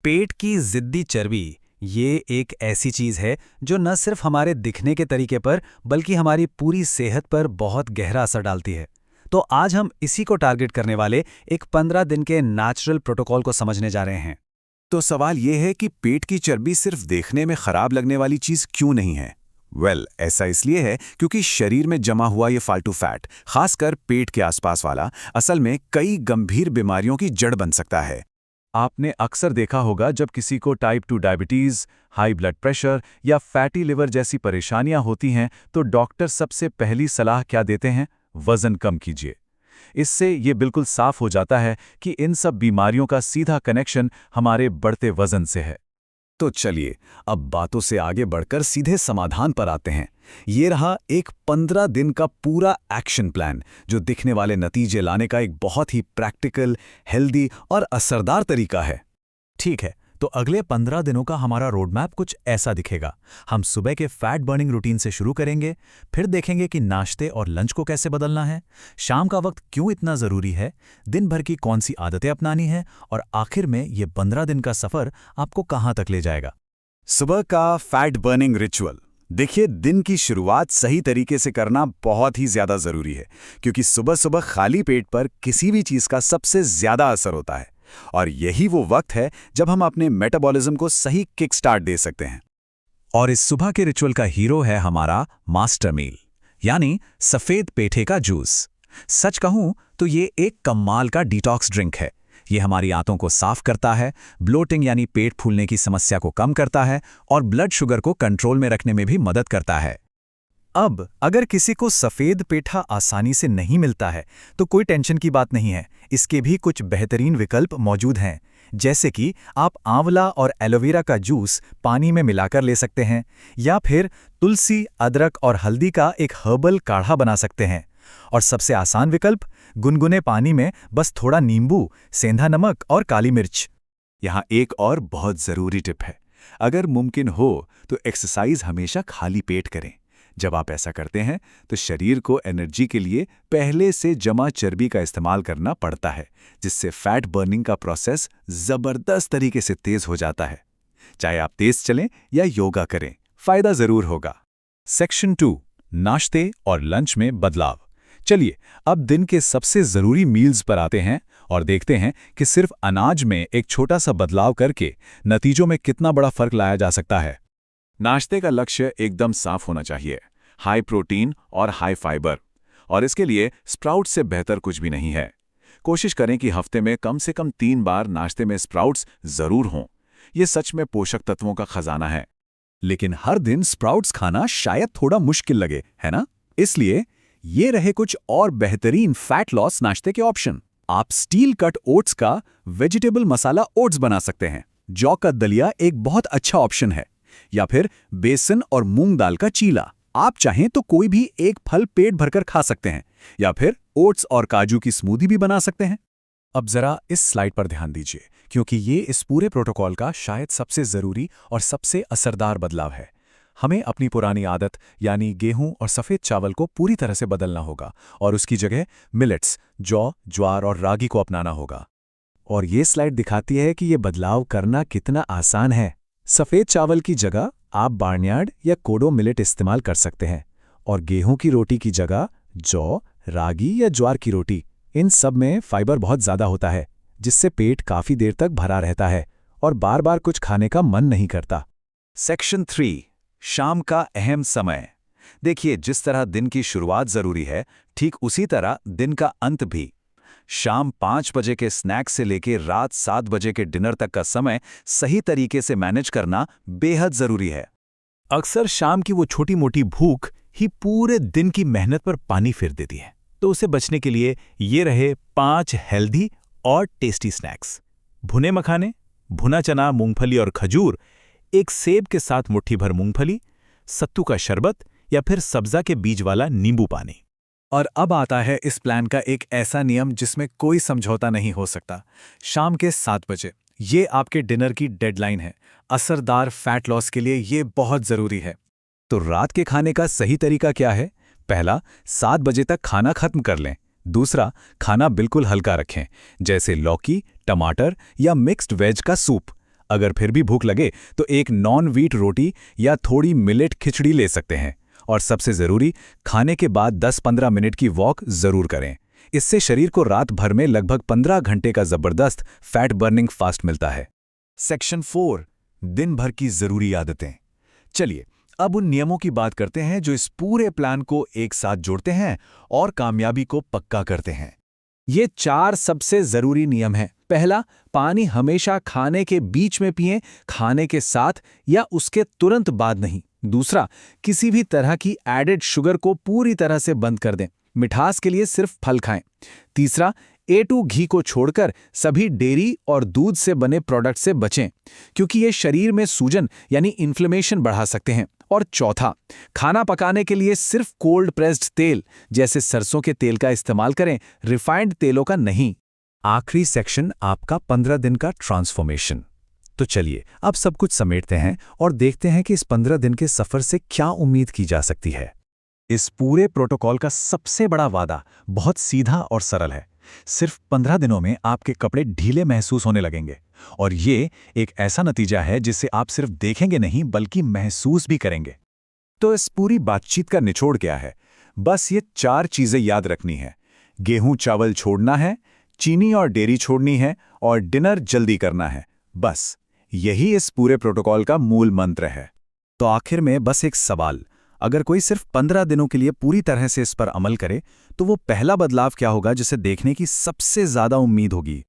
पेट की जिद्दी चर्बी ये एक ऐसी चीज है जो न सिर्फ हमारे दिखने के तरीके पर बल्कि हमारी पूरी सेहत पर बहुत गहरा असर डालती है। तो आज हम इसी को टारगेट करने वाले एक 15 दिन के नेचुरल प्रोटोकॉल को समझने जा रहे हैं। तो सवाल ये है कि पेट की चर्बी सिर्फ देखने में खराब लगने वाली चीज क्यों नहीं है? ऐसा इसलिए है क्योंकि शरीर में जमा हुआ ये फालतू फैट, खासकर पेट के आसपास वाला, असल में कई गंभीर बीमारियों की जड़ बन सकता है। आपने अक्सर देखा होगा जब किसी को type 2 diabetes, high blood pressure या फैटी लिवर जैसी परेशानियां होती हैं तो डॉक्टर सबसे पहली सलाह क्या देते हैं? वजन कम कीजिए। इससे ये बिल्कुल साफ हो जाता है कि इन सब बीमारियों का सीधा कनेक्शन हमारे बढ़ते वजन से है। तो चलिए अब बातों से आगे बढ़कर सीधे समाधान पर आते हैं। ये रहा एक 15 दिन का पूरा एक्शन प्लान जो दिखने वाले नतीजे लाने का एक बहुत ही प्रैक्टिकल, हेल्दी और असरदार तरीका है। ठीक है, तो अगले 15 दिनों का हमारा रोड मैप कुछ ऐसा दिखेगा। हम सुबह के फैट बर्निंग रूटीन से शुरू करेंगे, फिर देखेंगे कि नाश्ते और लंच को कैसे बदलना है, शाम का वक्त क्यों इतना ज़रूरी है, दिन भर की कौन सी आदतें अपनानी हैं और आखिर में ये 15 दिन का सफ़र आपको कहाँ तक ले जाएगा। सुबह का फैट बर्निंग रिचुअल। देखिए, दिन की शुरुआत सही तरीके से करना बहुत ही ज़्यादा ज़रूरी है क्योंकि सुबह सुबह खाली पेट पर किसी भी चीज़ का सबसे ज़्यादा असर होता है और यही वो वक्त है जब हम अपने मेटाबॉलिज्म को सही किक स्टार्ट दे सकते हैं। और इस सुबह के रिचुअल का हीरो है हमारा मास्टर मील, यानी सफ़ेद पेठे का जूस। सच कहूं तो ये एक कमाल का डिटॉक्स ड्रिंक है। ये हमारी आंतों को साफ करता है, ब्लोटिंग यानी पेट फूलने की समस्या को कम करता है और ब्लड शुगर को कंट्रोल में रखने में भी मदद करता है। अब अगर किसी को सफ़ेद पेठा आसानी से नहीं मिलता है तो कोई टेंशन की बात नहीं है। इसके भी कुछ बेहतरीन विकल्प मौजूद हैं, जैसे कि आप आंवला और एलोवेरा का जूस पानी में मिलाकर ले सकते हैं या फिर तुलसी, अदरक और हल्दी का एक हर्बल काढ़ा बना सकते हैं। और सबसे आसान विकल्प, गुनगुने पानी में बस थोड़ा नींबू, सेंधा नमक और काली मिर्च। यहाँ एक और बहुत ज़रूरी टिप है। अगर मुमकिन हो तो एक्सरसाइज हमेशा खाली पेट करें। जब आप ऐसा करते हैं तो शरीर को एनर्जी के लिए पहले से जमा चर्बी का इस्तेमाल करना पड़ता है, जिससे फैट बर्निंग का प्रोसेस ज़बरदस्त तरीके से तेज हो जाता है। चाहे आप तेज चलें या योगा करें, फ़ायदा ज़रूर होगा। सेक्शन 2, नाश्ते और लंच में बदलाव। चलिए अब दिन के सबसे ज़रूरी मील्स पर आते हैं और देखते हैं कि सिर्फ अनाज में एक छोटा सा बदलाव करके नतीजों में कितना बड़ा फर्क लाया जा सकता है। नाश्ते का लक्ष्य एकदम साफ होना चाहिए, हाई प्रोटीन और हाई फाइबर, और इसके लिए स्प्राउट्स से बेहतर कुछ भी नहीं है। कोशिश करें कि हफ्ते में कम से कम 3 बार नाश्ते में स्प्राउट्स ज़रूर हों। ये सच में पोषक तत्वों का खजाना है। लेकिन हर दिन स्प्राउट्स खाना शायद थोड़ा मुश्किल लगे, है ना? इसलिए ये रहे कुछ और बेहतरीन फैट लॉस नाश्ते के ऑप्शन। आप स्टील कट ओट्स का वेजिटेबल मसाला ओट्स बना सकते हैं। जौ का दलिया एक बहुत अच्छा ऑप्शन है, या फिर बेसन और मूंग दाल का चीला। आप चाहें तो कोई भी एक फल पेट भरकर खा सकते हैं, या फिर ओट्स और काजू की स्मूदी भी बना सकते हैं। अब जरा इस स्लाइड पर ध्यान दीजिए, क्योंकि ये इस पूरे प्रोटोकॉल का शायद सबसे ज़रूरी और सबसे असरदार बदलाव है। हमें अपनी पुरानी आदत यानी गेहूं और सफ़ेद चावल को पूरी तरह से बदलना होगा और उसकी जगह मिलेट्स, जौ, ज्वार और रागी को अपनाना होगा। और ये स्लाइड दिखाती है कि ये बदलाव करना कितना आसान है। सफ़ेद चावल की जगह आप बार्नयार्ड या कोडो मिलेट इस्तेमाल कर सकते हैं, और गेहूं की रोटी की जगह जौ, रागी या ज्वार की रोटी। इन सब में फाइबर बहुत ज़्यादा होता है, जिससे पेट काफ़ी देर तक भरा रहता है और बार बार कुछ खाने का मन नहीं करता। सेक्शन 3, शाम का अहम समय। देखिए, जिस तरह दिन की शुरुआत ज़रूरी है, ठीक उसी तरह दिन का अंत भी। शाम 5 बजे के स्नैक्स से लेकर रात 7 बजे के डिनर तक का समय सही तरीके से मैनेज करना बेहद ज़रूरी है। अक्सर शाम की वो छोटी मोटी भूख ही पूरे दिन की मेहनत पर पानी फेर देती है, तो उसे बचने के लिए ये रहे 5 हेल्दी और टेस्टी स्नैक्स। भुने मखाने, भुना चना, मूंगफली और खजूर, एक सेब के साथ मुट्ठी भर मूंगफली, सत्तू का शरबत या फिर सब्जा के बीज वाला नींबू पानी। और अब आता है इस प्लान का एक ऐसा नियम जिसमें कोई समझौता नहीं हो सकता। शाम के 7 बजे ये आपके डिनर की डेडलाइन है। असरदार फैट लॉस के लिए ये बहुत ज़रूरी है। तो रात के खाने का सही तरीका क्या है? पहला, 7 बजे तक खाना खत्म कर लें। दूसरा, खाना बिल्कुल हल्का रखें, जैसे लौकी, टमाटर या मिक्स्ड वेज का सूप। अगर फिर भी भूख लगे तो एक नॉन व्हीट रोटी या थोड़ी मिलेट खिचड़ी ले सकते हैं। और सबसे ज़रूरी, खाने के बाद 10-15 मिनट की वॉक ज़रूर करें। इससे शरीर को रात भर में लगभग 15 घंटे का ज़बरदस्त फैट बर्निंग फास्ट मिलता है। सेक्शन 4, दिन भर की ज़रूरी आदतें। चलिए अब उन नियमों की बात करते हैं जो इस पूरे प्लान को एक साथ जोड़ते हैं और कामयाबी को पक्का करते हैं। ये 4 सबसे ज़रूरी नियम हैं। पहला, पानी हमेशा खाने के बीच में पिएं, खाने के साथ या उसके तुरंत बाद नहीं। दूसरा, किसी भी तरह की एडेड शुगर को पूरी तरह से बंद कर दें, मिठास के लिए सिर्फ फल खाएं। तीसरा, A2 घी को छोड़कर सभी डेयरी और दूध से बने प्रोडक्ट से बचें, क्योंकि ये शरीर में सूजन यानी इन्फ्लेमेशन बढ़ा सकते हैं। और चौथा, खाना पकाने के लिए सिर्फ कोल्ड प्रेस्ड तेल जैसे सरसों के तेल का इस्तेमाल करें, रिफाइंड तेलों का नहीं। आखिरी सेक्शन, आपका 15 दिन का ट्रांसफॉर्मेशन। तो चलिए अब सब कुछ समेटते हैं और देखते हैं कि इस 15 दिन के सफ़र से क्या उम्मीद की जा सकती है। इस पूरे प्रोटोकॉल का सबसे बड़ा वादा बहुत सीधा और सरल है। सिर्फ 15 दिनों में आपके कपड़े ढीले महसूस होने लगेंगे, और ये एक ऐसा नतीजा है जिसे आप सिर्फ देखेंगे नहीं बल्कि महसूस भी करेंगे। तो इस पूरी बातचीत का निचोड़ क्या है? बस ये 4 चीज़ें याद रखनी है। गेहूं चावल छोड़ना है, चीनी और डेयरी छोड़नी है, और डिनर जल्दी करना है। बस यही इस पूरे प्रोटोकॉल का मूल मंत्र है। तो आखिर में बस एक सवाल, अगर कोई सिर्फ 15 दिनों के लिए पूरी तरह से इस पर अमल करे, तो वो पहला बदलाव क्या होगा जिसे देखने की सबसे ज़्यादा उम्मीद होगी?